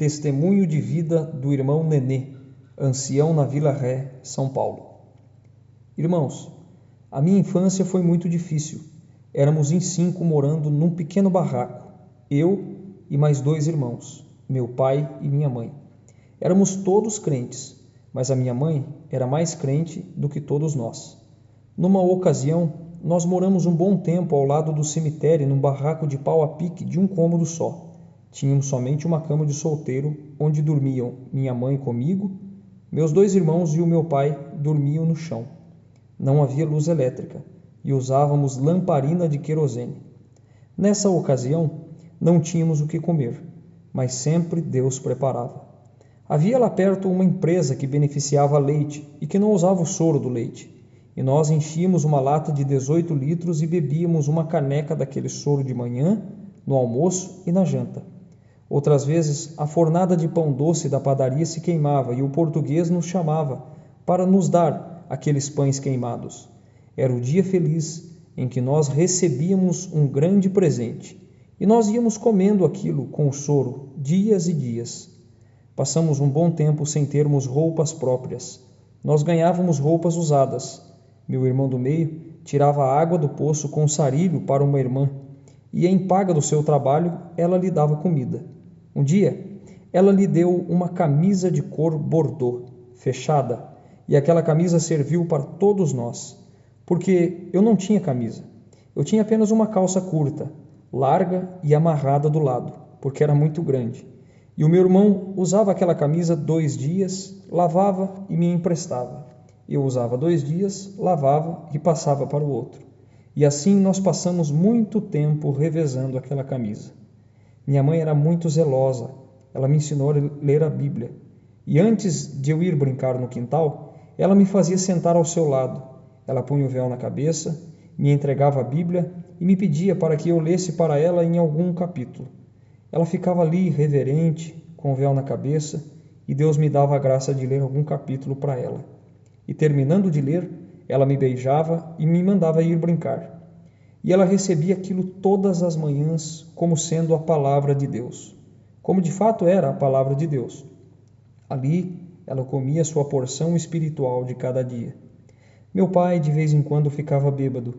Testemunho de vida do irmão Nenê, ancião na Vila Ré, São Paulo. Irmãos, a minha infância foi muito difícil. Éramos em 5 morando num pequeno barraco, eu e mais 2 irmãos, meu pai e minha mãe. Éramos todos crentes, mas a minha mãe era mais crente do que todos nós. Numa ocasião, nós moramos um bom tempo ao lado do cemitério num barraco de pau a pique de um cômodo só. Tínhamos somente uma cama de solteiro, onde dormiam minha mãe comigo, meus 2 irmãos e o meu pai dormiam no chão. Não havia luz elétrica e usávamos lamparina de querosene. Nessa ocasião, não tínhamos o que comer, mas sempre Deus preparava. Havia lá perto uma empresa que beneficiava leite e que não usava o soro do leite. E nós enchíamos uma lata de 18 litros e bebíamos uma caneca daquele soro de manhã, no almoço e na janta. Outras vezes, a fornada de pão doce da padaria se queimava e o português nos chamava para nos dar aqueles pães queimados. Era o dia feliz em que nós recebíamos um grande presente e nós íamos comendo aquilo com o soro dias e dias. Passamos um bom tempo sem termos roupas próprias. Nós ganhávamos roupas usadas. Meu irmão do meio tirava a água do poço com sarilho para uma irmã e, em paga do seu trabalho, ela lhe dava comida. Um dia, ela lhe deu uma camisa de cor bordô, fechada, e aquela camisa serviu para todos nós, porque eu não tinha camisa. Eu tinha apenas uma calça curta, larga e amarrada do lado, porque era muito grande. E o meu irmão usava aquela camisa 2 dias, lavava e me emprestava. Eu usava 2 dias, lavava e passava para o outro. E assim nós passamos muito tempo revezando aquela camisa. Minha mãe era muito zelosa. Ela me ensinou a ler a Bíblia. E antes de eu ir brincar no quintal, ela me fazia sentar ao seu lado. Ela punha o véu na cabeça, me entregava a Bíblia e me pedia para que eu lesse para ela em algum capítulo. Ela ficava ali reverente, com o véu na cabeça, e Deus me dava a graça de ler algum capítulo para ela. E terminando de ler, ela me beijava e me mandava ir brincar. E ela recebia aquilo todas as manhãs como sendo a palavra de Deus, como de fato era a palavra de Deus. Ali ela comia sua porção espiritual de cada dia. Meu pai de vez em quando ficava bêbado.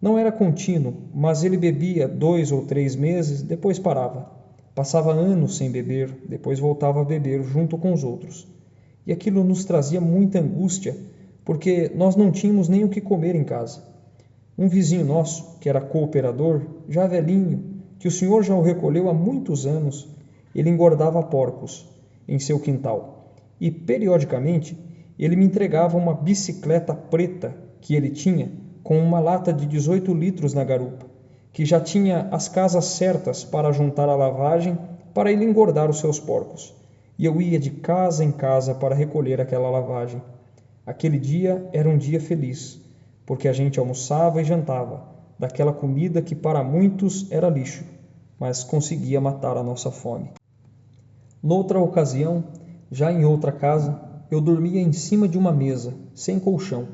Não era contínuo, mas ele bebia 2 ou 3 meses, depois parava. Passava anos sem beber, depois voltava a beber junto com os outros. E aquilo nos trazia muita angústia, porque nós não tínhamos nem o que comer em casa. Um vizinho nosso, que era cooperador, já velhinho, que o senhor já o recolheu há muitos anos, ele engordava porcos em seu quintal. E, periodicamente, ele me entregava uma bicicleta preta que ele tinha, com uma lata de 18 litros na garupa, que já tinha as casas certas para juntar a lavagem para ele engordar os seus porcos. E eu ia de casa em casa para recolher aquela lavagem. Aquele dia era um dia feliz, porque a gente almoçava e jantava daquela comida que para muitos era lixo, mas conseguia matar a nossa fome. Noutra ocasião, já em outra casa, eu dormia em cima de uma mesa, sem colchão,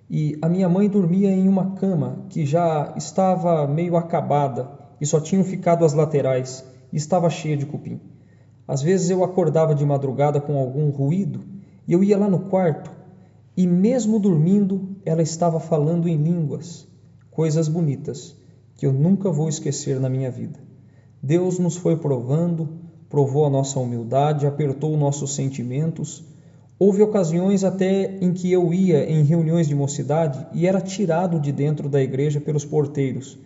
e a minha mãe dormia em uma cama que já estava meio acabada e só tinham ficado as laterais e estava cheia de cupim. Às vezes eu acordava de madrugada com algum ruído e eu ia lá no quarto e mesmo dormindo ela estava falando em línguas, coisas bonitas que eu nunca vou esquecer na minha vida. Deus nos foi provando, provou a nossa humildade, apertou nossos sentimentos. Houve ocasiões até em que eu ia em reuniões de mocidade e era tirado de dentro da igreja pelos porteiros,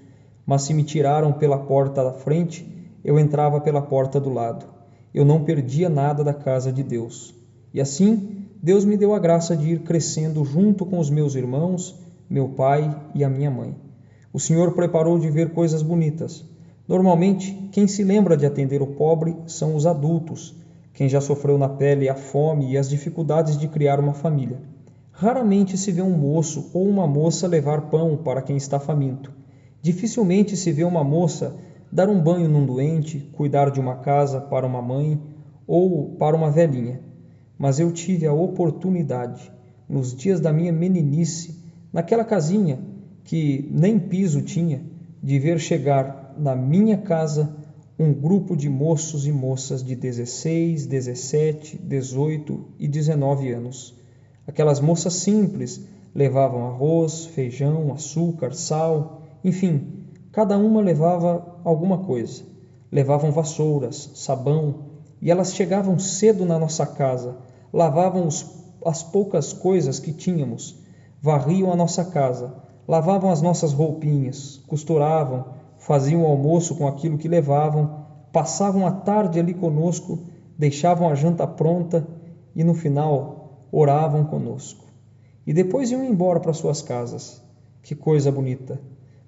mas se me tiraram pela porta da frente, eu entrava pela porta do lado. Eu não perdia nada da casa de Deus. E assim, Deus me deu a graça de ir crescendo junto com os meus irmãos, meu pai e a minha mãe. O Senhor preparou de ver coisas bonitas. Normalmente, quem se lembra de atender o pobre são os adultos, quem já sofreu na pele a fome e as dificuldades de criar uma família. Raramente se vê um moço ou uma moça levar pão para quem está faminto. Dificilmente se vê uma moça dar um banho num doente, cuidar de uma casa para uma mãe ou para uma velhinha. Mas eu tive a oportunidade, nos dias da minha meninice, naquela casinha que nem piso tinha, de ver chegar na minha casa um grupo de moços e moças de 16, 17, 18 e 19 anos. Aquelas moças simples levavam arroz, feijão, açúcar, sal, enfim, cada uma levava alguma coisa. Levavam vassouras, sabão, e elas chegavam cedo na nossa casa, lavavam as poucas coisas que tínhamos, varriam a nossa casa, lavavam as nossas roupinhas, costuravam, faziam o almoço com aquilo que levavam, passavam a tarde ali conosco, deixavam a janta pronta e no final oravam conosco. E depois iam embora para suas casas. Que coisa bonita!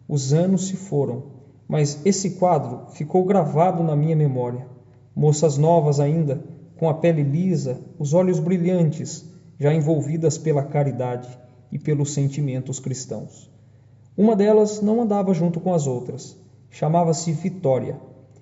Os anos se foram, mas esse quadro ficou gravado na minha memória. Moças novas ainda, com a pele lisa, os olhos brilhantes, já envolvidas pela caridade e pelos sentimentos cristãos. Uma delas não andava junto com as outras. Chamava-se Vitória.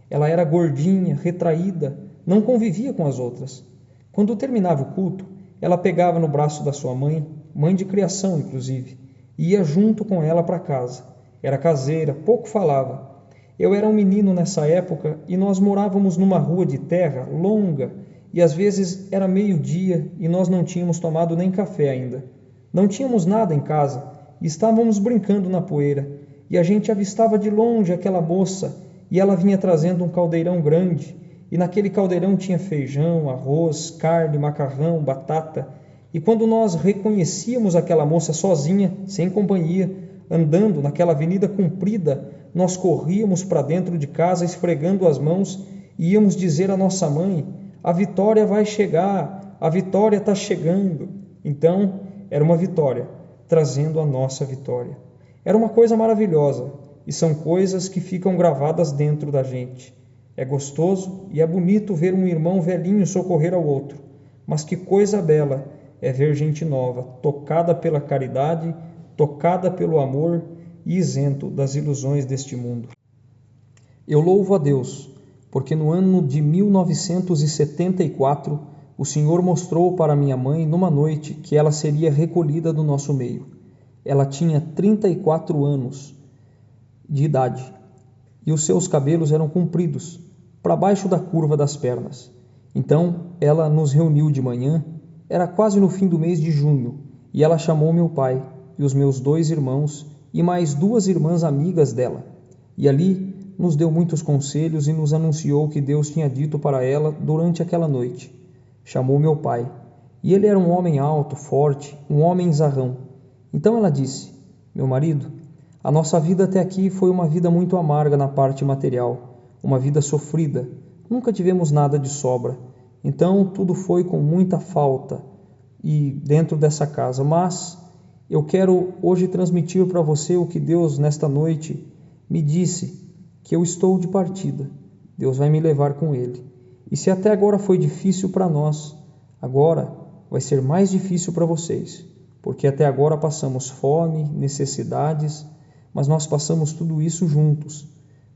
Ela era gordinha, retraída, não convivia com as outras. Quando terminava o culto, ela pegava no braço da sua mãe, mãe de criação inclusive, e ia junto com ela para casa. Era caseira, pouco falava. Eu era um menino nessa época e nós morávamos numa rua de terra longa e às vezes era meio-dia e nós não tínhamos tomado nem café ainda. Não tínhamos nada em casa e estávamos brincando na poeira e a gente avistava de longe aquela moça e ela vinha trazendo um caldeirão grande e naquele caldeirão tinha feijão, arroz, carne, macarrão, batata. E quando nós reconhecíamos aquela moça sozinha, sem companhia, andando naquela avenida comprida, nós corríamos para dentro de casa esfregando as mãos e íamos dizer à nossa mãe: a Vitória vai chegar, a Vitória está chegando. Então, era uma Vitória, trazendo a nossa vitória. Era uma coisa maravilhosa, e são coisas que ficam gravadas dentro da gente. É gostoso e é bonito ver um irmão velhinho socorrer ao outro, mas que coisa bela é ver gente nova, tocada pela caridade, tocada pelo amor e isento das ilusões deste mundo. Eu louvo a Deus, porque no ano de 1974, o Senhor mostrou para minha mãe numa noite que ela seria recolhida do nosso meio. Ela tinha 34 anos de idade e os seus cabelos eram compridos, para baixo da curva das pernas. Então ela nos reuniu de manhã, era quase no fim do mês de junho, e ela chamou meu pai e os meus 2 irmãos e mais 2 irmãs amigas dela. E ali nos deu muitos conselhos e nos anunciou o que Deus tinha dito para ela durante aquela noite. Chamou meu pai, e ele era um homem alto, forte, um homem zarrão. Então ela disse: meu marido, a nossa vida até aqui foi uma vida muito amarga na parte material, uma vida sofrida, nunca tivemos nada de sobra, então tudo foi com muita falta e dentro dessa casa, mas eu quero hoje transmitir para você o que Deus nesta noite me disse, que eu estou de partida, Deus vai me levar com Ele, e se até agora foi difícil para nós, agora vai ser mais difícil para vocês, porque até agora passamos fome, necessidades, mas nós passamos tudo isso juntos,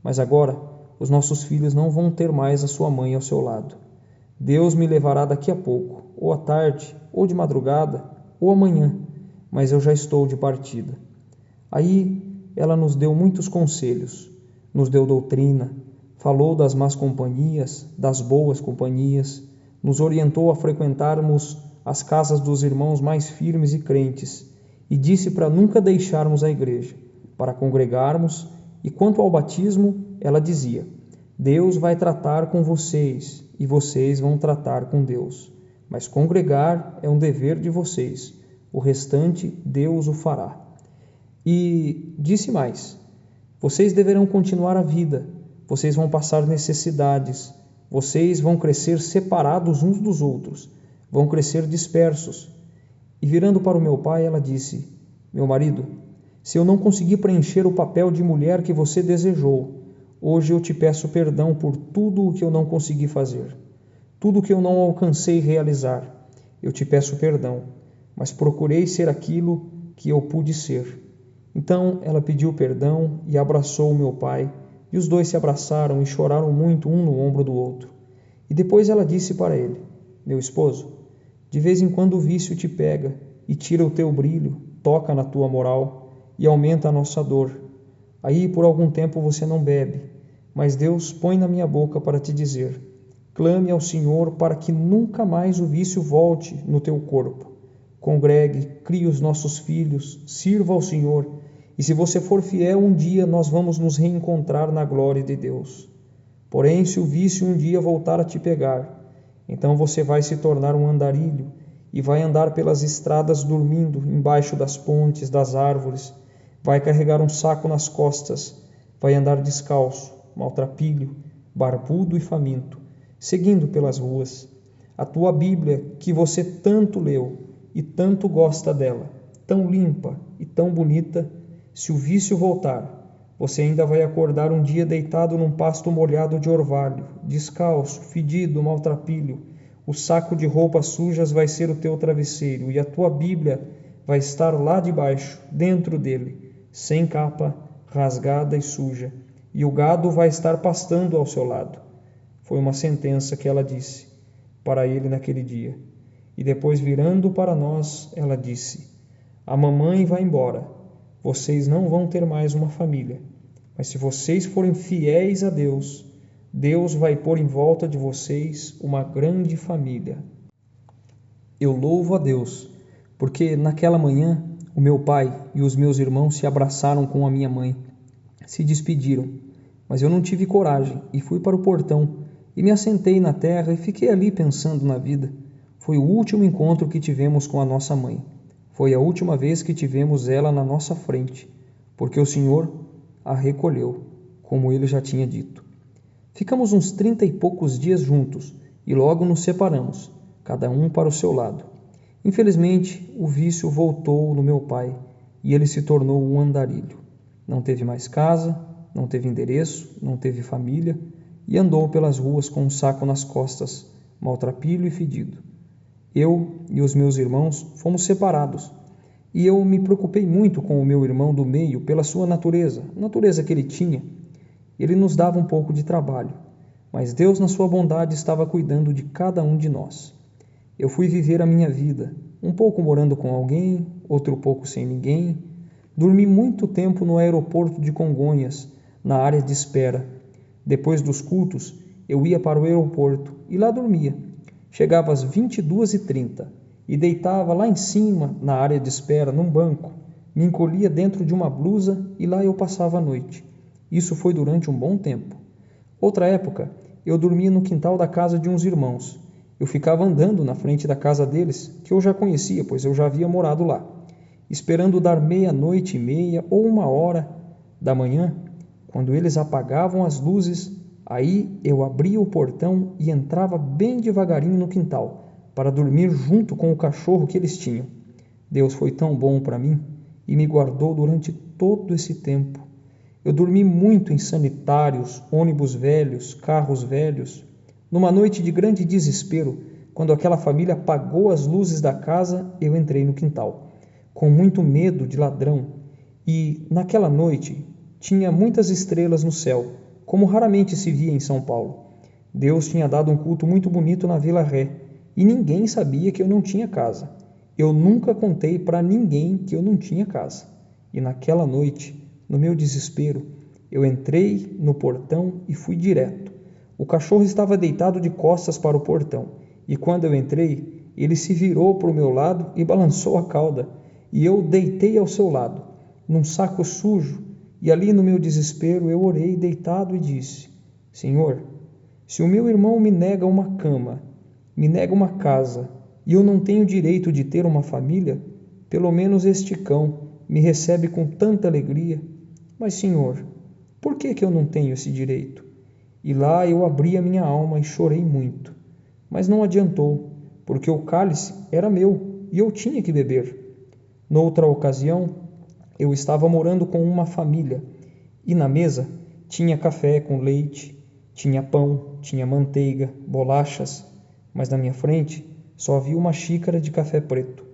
mas agora os nossos filhos não vão ter mais a sua mãe ao seu lado. Deus me levará daqui a pouco, ou à tarde, ou de madrugada, ou amanhã, mas eu já estou de partida. Aí ela nos deu muitos conselhos, nos deu doutrina, falou das más companhias, das boas companhias, nos orientou a frequentarmos as casas dos irmãos mais firmes e crentes, e disse para nunca deixarmos a igreja, para congregarmos, e quanto ao batismo, ela dizia: Deus vai tratar com vocês e vocês vão tratar com Deus, mas congregar é um dever de vocês, o restante Deus o fará. E disse mais: vocês deverão continuar a vida, vocês vão passar necessidades, vocês vão crescer separados uns dos outros, vão crescer dispersos. E virando para o meu pai, ela disse: meu marido, se eu não conseguir preencher o papel de mulher que você desejou, hoje eu te peço perdão por tudo o que eu não consegui fazer, tudo o que eu não alcancei realizar. Eu te peço perdão, mas procurei ser aquilo que eu pude ser. Então ela pediu perdão e abraçou o meu pai, e os 2 se abraçaram e choraram muito um no ombro do outro. E depois ela disse para ele: meu esposo, de vez em quando o vício te pega e tira o teu brilho, toca na tua moral e aumenta a nossa dor. Aí por algum tempo você não bebe, mas Deus põe na minha boca para te dizer: clame ao Senhor para que nunca mais o vício volte no teu corpo. Congregue, crie os nossos filhos, sirva ao Senhor, e se você for fiel, um dia nós vamos nos reencontrar na glória de Deus. Porém, se o vício um dia voltar a te pegar, então você vai se tornar um andarilho e vai andar pelas estradas dormindo embaixo das pontes, das árvores, vai carregar um saco nas costas, vai andar descalço, maltrapilho, barbudo e faminto, seguindo pelas ruas. A tua Bíblia, que você tanto leu e tanto gosta dela, tão limpa e tão bonita, se o vício voltar, você ainda vai acordar um dia deitado num pasto molhado de orvalho, descalço, fedido, maltrapilho. O saco de roupas sujas vai ser o teu travesseiro e a tua Bíblia vai estar lá debaixo, dentro dele, sem capa, rasgada e suja, e o gado vai estar pastando ao seu lado. Foi uma sentença que ela disse para ele naquele dia. E depois, virando para nós, ela disse: a mamãe vai embora, vocês não vão ter mais uma família, mas se vocês forem fiéis a Deus, Deus vai pôr em volta de vocês uma grande família. Eu louvo a Deus, porque naquela manhã o meu pai e os meus irmãos se abraçaram com a minha mãe, se despediram, mas eu não tive coragem e fui para o portão e me assentei na terra e fiquei ali pensando na vida. Foi o último encontro que tivemos com a nossa mãe. Foi a última vez que tivemos ela na nossa frente, porque o Senhor a recolheu, como ele já tinha dito. Ficamos uns 30 e poucos dias juntos e logo nos separamos, cada um para o seu lado. Infelizmente, o vício voltou no meu pai e ele se tornou um andarilho. Não teve mais casa, não teve endereço, não teve família e andou pelas ruas com um saco nas costas, maltrapilho e fedido. Eu e os meus irmãos fomos separados e eu me preocupei muito com o meu irmão do meio pela sua natureza, a natureza que ele tinha. Ele nos dava um pouco de trabalho, mas Deus, na sua bondade, estava cuidando de cada um de nós. Eu fui viver a minha vida, um pouco morando com alguém, outro pouco sem ninguém. Dormi muito tempo no aeroporto de Congonhas, na área de espera. Depois dos cultos, eu ia para o aeroporto e lá dormia. Chegava às 22h30 e deitava lá em cima, na área de espera, num banco. Me encolhia dentro de uma blusa e lá eu passava a noite. Isso foi durante um bom tempo. Outra época, eu dormia no quintal da casa de uns irmãos. Eu ficava andando na frente da casa deles, que eu já conhecia, pois eu já havia morado lá, esperando dar 00:30 ou 1h da manhã, quando eles apagavam as luzes. Aí eu abria o portão e entrava bem devagarinho no quintal, para dormir junto com o cachorro que eles tinham. Deus foi tão bom para mim e me guardou durante todo esse tempo. Eu dormi muito em sanitários, ônibus velhos, carros velhos. Numa noite de grande desespero, quando aquela família apagou as luzes da casa, eu entrei no quintal, com muito medo de ladrão. E, naquela noite, tinha muitas estrelas no céu, como raramente se via em São Paulo. Deus tinha dado um culto muito bonito na Vila Ré, e ninguém sabia que eu não tinha casa. Eu nunca contei para ninguém que eu não tinha casa. E naquela noite, no meu desespero, eu entrei no portão e fui direto. O cachorro estava deitado de costas para o portão, e quando eu entrei, ele se virou para o meu lado e balançou a cauda, e eu deitei ao seu lado, num saco sujo. E ali no meu desespero eu orei deitado e disse: Senhor, se o meu irmão me nega uma cama, me nega uma casa, e eu não tenho direito de ter uma família, pelo menos este cão me recebe com tanta alegria. Mas, Senhor, por que eu não tenho esse direito? E lá eu abri a minha alma e chorei muito. Mas não adiantou, porque o cálice era meu e eu tinha que beber. Noutra ocasião, eu estava morando com uma família e na mesa tinha café com leite, tinha pão, tinha manteiga, bolachas, mas na minha frente só havia uma xícara de café preto.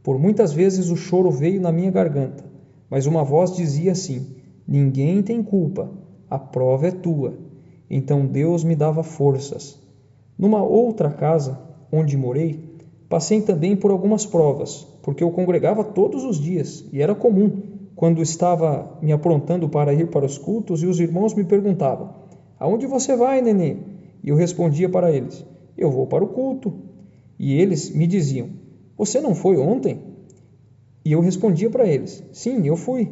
Por muitas vezes o choro veio na minha garganta, mas uma voz dizia assim: ninguém tem culpa, a prova é tua. Então Deus me dava forças. Numa outra casa, onde morei, passei também por algumas provas, porque eu congregava todos os dias e era comum, quando estava me aprontando para ir para os cultos, e os irmãos me perguntavam: Aonde você vai, nenê? E eu respondia para eles: Eu vou para o culto. E eles me diziam: Você não foi ontem? E eu respondia para eles: Sim, eu fui.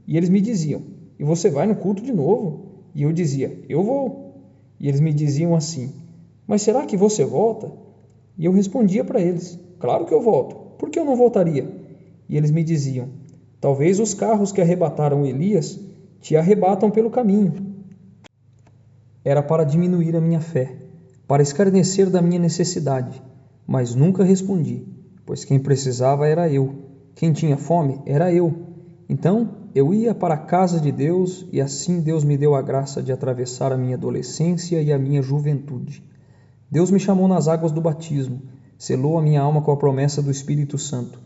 E eles me diziam: E você vai no culto de novo? E eu dizia: Eu vou. E eles me diziam assim: Mas será que você volta? E eu respondia para eles: Claro que eu volto. Por que eu não voltaria? E eles me diziam: Talvez os carros que arrebataram Elias te arrebatam pelo caminho. Era para diminuir a minha fé, para escarnecer da minha necessidade, mas nunca respondi, pois quem precisava era eu, quem tinha fome era eu. Então eu ia para a casa de Deus e assim Deus me deu a graça de atravessar a minha adolescência e a minha juventude. Deus me chamou nas águas do batismo, selou a minha alma com a promessa do Espírito Santo.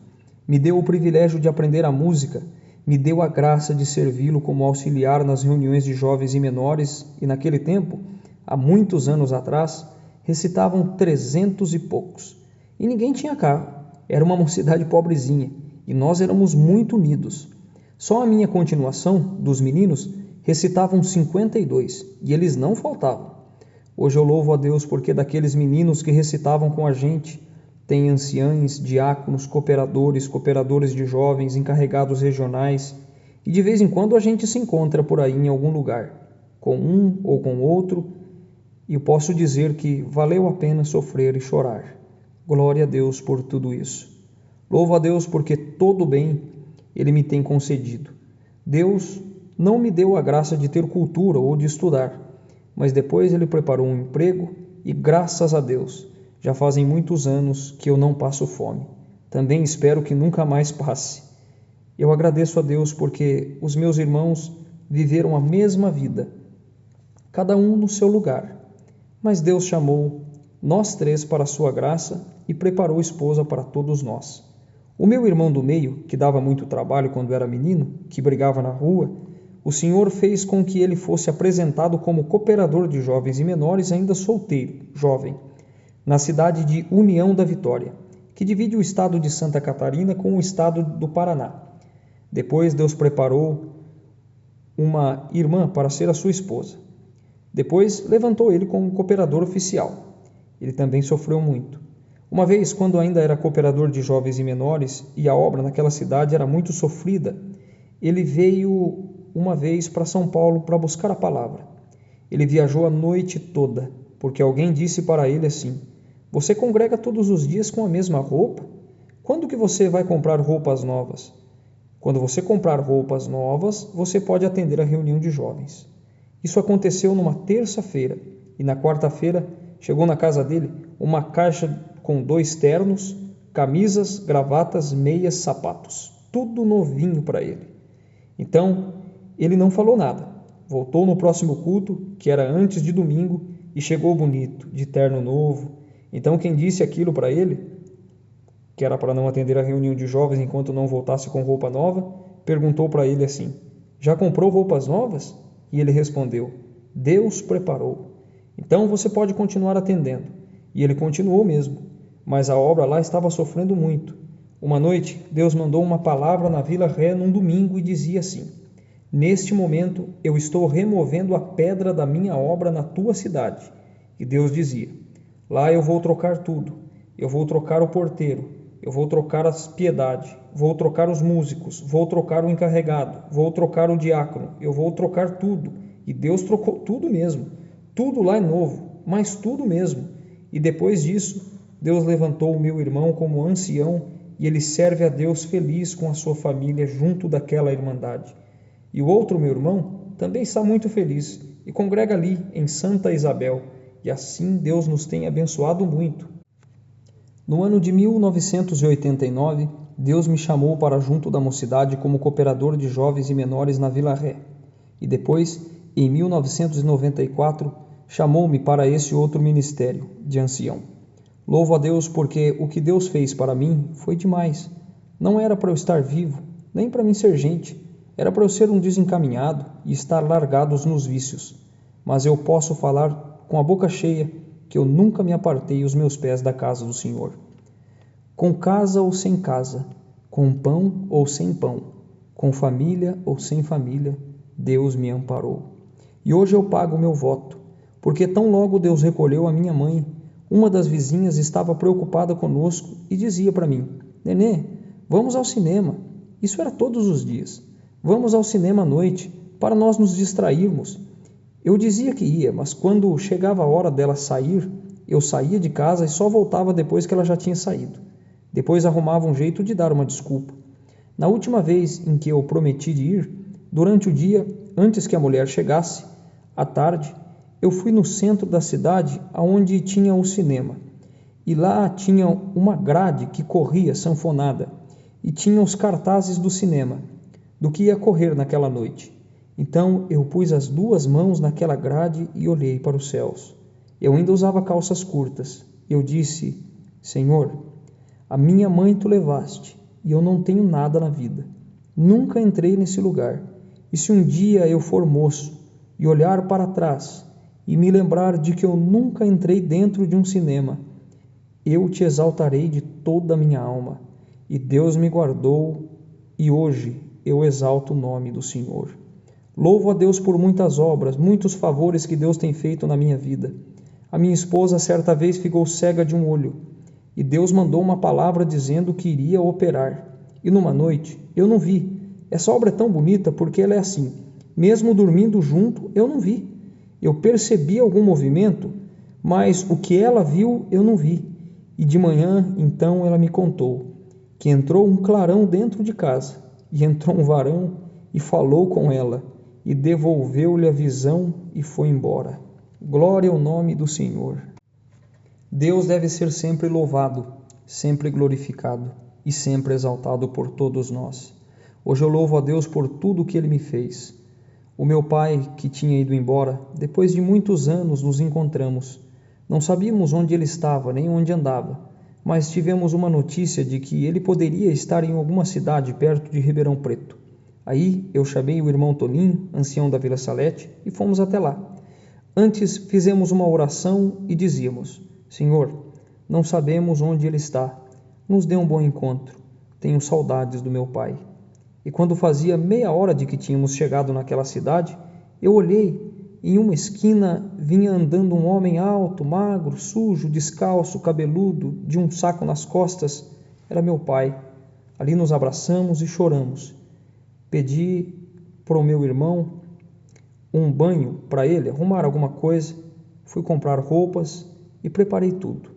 Me deu o privilégio de aprender a música, me deu a graça de servi-lo como auxiliar nas reuniões de jovens e menores, e naquele tempo, há muitos anos atrás, recitavam 300 e poucos. E ninguém tinha carro, era uma mocidade pobrezinha, e nós éramos muito unidos. Só a minha continuação, dos meninos, recitavam 52, e eles não faltavam. Hoje eu louvo a Deus porque daqueles meninos que recitavam com a gente, tem anciães, diáconos, cooperadores de jovens, encarregados regionais, e de vez em quando a gente se encontra por aí em algum lugar, com um ou com outro, e eu posso dizer que valeu a pena sofrer e chorar. Glória a Deus por tudo isso. Louvo a Deus porque todo bem Ele me tem concedido. Deus não me deu a graça de ter cultura ou de estudar, mas depois Ele preparou um emprego e, graças a Deus, já fazem muitos anos que eu não passo fome. Também espero que nunca mais passe. Eu agradeço a Deus porque os meus irmãos viveram a mesma vida, cada um no seu lugar. Mas Deus chamou nós três para a sua graça e preparou esposa para todos nós. O meu irmão do meio, que dava muito trabalho quando era menino, que brigava na rua, o Senhor fez com que ele fosse apresentado como cooperador de jovens e menores, ainda solteiro, jovem, na cidade de União da Vitória, que divide o estado de Santa Catarina com o estado do Paraná. Depois Deus preparou uma irmã para ser a sua esposa. Depois levantou ele como cooperador oficial. Ele também sofreu muito. Uma vez, quando ainda era cooperador de jovens e menores, e a obra naquela cidade era muito sofrida, ele veio uma vez para São Paulo para buscar a palavra. Ele viajou a noite toda, porque alguém disse para ele assim: Você congrega todos os dias com a mesma roupa? Quando que você vai comprar roupas novas? Quando você comprar roupas novas, você pode atender a reunião de jovens. Isso aconteceu numa terça-feira, e na quarta-feira chegou na casa dele uma caixa com 2 ternos, camisas, gravatas, meias, sapatos, tudo novinho para ele. Então, ele não falou nada. Voltou no próximo culto, que era antes de domingo, e chegou bonito, de terno novo. Então, quem disse aquilo para ele, que era para não atender a reunião de jovens enquanto não voltasse com roupa nova, perguntou para ele assim: Já comprou roupas novas? E ele respondeu: Deus preparou. Então você pode continuar atendendo. E ele continuou mesmo, mas a obra lá estava sofrendo muito. Uma noite, Deus mandou uma palavra na Vila Ré num domingo e dizia assim: Neste momento eu estou removendo a pedra da minha obra na tua cidade. E Deus dizia: Lá eu vou trocar tudo. Eu vou trocar o porteiro, eu vou trocar a piedade, vou trocar os músicos, vou trocar o encarregado, vou trocar o diácono, eu vou trocar tudo. E Deus trocou tudo mesmo. Tudo lá é novo, mas tudo mesmo. E depois disso, Deus levantou o meu irmão como ancião e ele serve a Deus feliz com a sua família junto daquela irmandade. E o outro meu irmão também está muito feliz e congrega ali em Santa Isabel. E assim Deus nos tem abençoado muito. No ano de 1989, Deus me chamou para junto da mocidade como cooperador de jovens e menores na Vila Ré. E depois, em 1994, chamou-me para esse outro ministério, de ancião. Louvo a Deus porque o que Deus fez para mim foi demais. Não era para eu estar vivo, nem para mim ser gente. Era para eu ser um desencaminhado e estar largados nos vícios. Mas eu posso falar com a boca cheia que eu nunca me apartei os meus pés da casa do Senhor. Com casa ou sem casa, com pão ou sem pão, com família ou sem família, Deus me amparou. E hoje eu pago o meu voto. porque tão logo Deus recolheu a minha mãe, uma das vizinhas estava preocupada conosco e dizia para mim: Nenê, vamos ao cinema. Isso era todos os dias. Vamos ao cinema à noite, para nós nos distrairmos. Eu dizia que ia, mas quando chegava a hora dela sair, eu saía de casa e só voltava depois que ela já tinha saído. Depois arrumava um jeito de dar uma desculpa. Na última vez em que eu prometi de ir, durante o dia, antes que a mulher chegasse, à tarde, eu fui no centro da cidade, aonde tinha o cinema. E lá tinha uma grade que corria sanfonada, e tinha os cartazes do cinema, do que ia correr naquela noite. Então eu pus as 2 mãos naquela grade e olhei para os céus. Eu ainda usava calças curtas. Eu disse: Senhor, a minha mãe tu levaste, e eu não tenho nada na vida. Nunca entrei nesse lugar. E se um dia eu for moço e olhar para trás e me lembrar de que eu nunca entrei dentro de um cinema, eu te exaltarei de toda a minha alma. E Deus me guardou, e hoje eu exalto o nome do Senhor. Louvo a Deus por muitas obras, muitos favores que Deus tem feito na minha vida. A minha esposa certa vez ficou cega de um olho, e Deus mandou uma palavra dizendo que iria operar. E numa noite, eu não vi. Essa obra é tão bonita porque ela é assim. Mesmo dormindo junto, eu não vi. Eu percebi algum movimento, mas o que ela viu, eu não vi. E de manhã, então, ela me contou que entrou um clarão dentro de casa, e entrou um varão e falou com ela, e devolveu-lhe a visão e foi embora. Glória ao nome do Senhor. Deus deve ser sempre louvado, sempre glorificado e sempre exaltado por todos nós. Hoje eu louvo a Deus por tudo que Ele me fez. O meu pai, que tinha ido embora, depois de muitos anos nos encontramos. Não sabíamos onde ele estava, nem onde andava, mas tivemos uma notícia de que ele poderia estar em alguma cidade perto de Ribeirão Preto. Aí eu chamei o irmão Toninho, ancião da Vila Salete, e fomos até lá. Antes fizemos uma oração e dizíamos: Senhor, não sabemos onde ele está. Nos dê um bom encontro. Tenho saudades do meu pai. E quando fazia meia hora de que tínhamos chegado naquela cidade, eu olhei. Em uma esquina vinha andando um homem alto, magro, sujo, descalço, cabeludo, de um saco nas costas. Era meu pai. Ali nos abraçamos e choramos. Pedi para o meu irmão um banho para ele, arrumar alguma coisa. Fui comprar roupas e preparei tudo.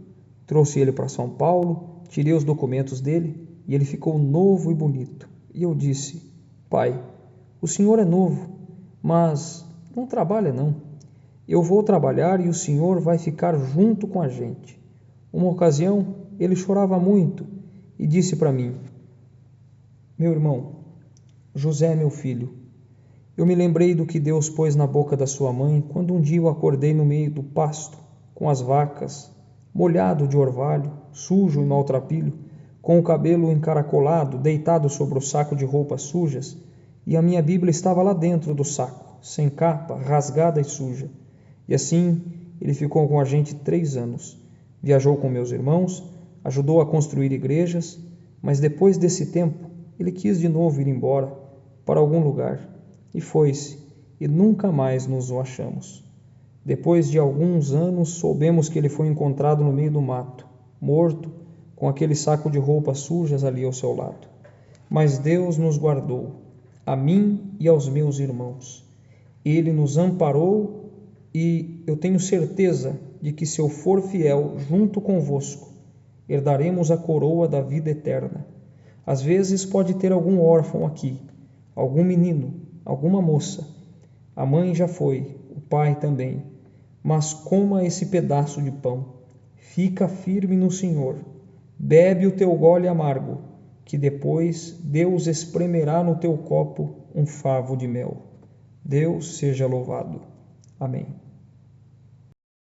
Trouxe ele para São Paulo, tirei os documentos dele e ele ficou novo e bonito. E eu disse: Pai, o senhor é novo, mas não trabalha não. Eu vou trabalhar e o senhor vai ficar junto com a gente. Uma ocasião, ele chorava muito e disse para mim: Meu irmão, José é meu filho. Eu me lembrei do que Deus pôs na boca da sua mãe quando um dia eu acordei no meio do pasto, com as vacas, molhado de orvalho, sujo e maltrapilho, com o cabelo encaracolado, deitado sobre o saco de roupas sujas, e a minha Bíblia estava lá dentro do saco, sem capa, rasgada e suja. E assim ele ficou com a gente 3 anos. Viajou com meus irmãos, ajudou a construir igrejas, mas depois desse tempo ele quis de novo ir embora para algum lugar, e foi-se, e nunca mais nos o achamos. Depois de alguns anos soubemos que ele foi encontrado no meio do mato, morto, com aquele saco de roupas sujas ali ao seu lado. Mas Deus nos guardou, a mim e aos meus irmãos. Ele nos amparou e eu tenho certeza de que, se eu for fiel junto convosco, herdaremos a coroa da vida eterna. Às vezes pode ter algum órfão aqui, algum menino, alguma moça. A mãe já foi, o pai também. Mas coma esse pedaço de pão. Fica firme no Senhor. Bebe o teu gole amargo, que depois Deus espremerá no teu copo um favo de mel. Deus seja louvado. Amém.